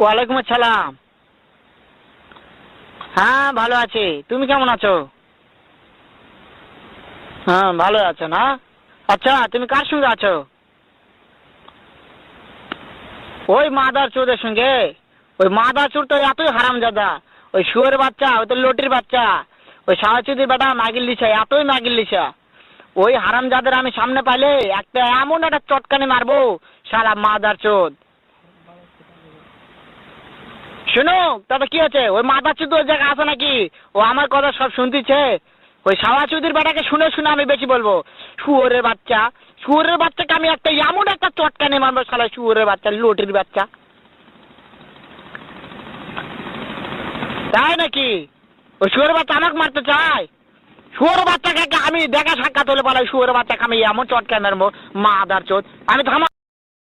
ওয়ালাইকুম আসসালাম। হ্যাঁ ভালো আছি, তুমি কেমন আছো? হ্যাঁ ভালো আছো না? আচ্ছা তুমি কার সঙ্গে আছো? ওই মাদার চোদের সঙ্গে। ওই মাদার চোর তো এতই হারামজাদা। ওই শুয়োর বাচ্চা, ওই তো লটির বাচ্চা। ওই সাহাচুদির বেটা মাগিল লিসা, এতই মাগিল লিসা। ওই হারামজাদের আমি সামনে পাইলে একটা এমন একটা চটকানি মারবো, শালা মাদার চোদ। শুনো, তবে কি আছে? ওই মাদার চোদ ওই জায়গায় আছে নাকি? ও আমার কথা সব শুনতেছে। ওই সাওয়াচুদির বেটাকে শুনে শুনে আমি বেশি বলবো। শুয়োরের বাচ্চা, শুয়োরের বাচ্চাকে আমি একটা এমন একটা চটকানি মারবো, শালা শুয়োরের বাচ্চা, লটির বাচ্চা। তাই নাকি? ওই শুয়োরের বাচ্চা আমাকে মারতে চায়? শুয়োরের বাচ্চাকে আমি দেখা সাক্ষাৎ হলে বলে শুয়োরের বাচ্চাকে আমি এমন চটকানি মারবো, মাদার চোদ। আমি থামা।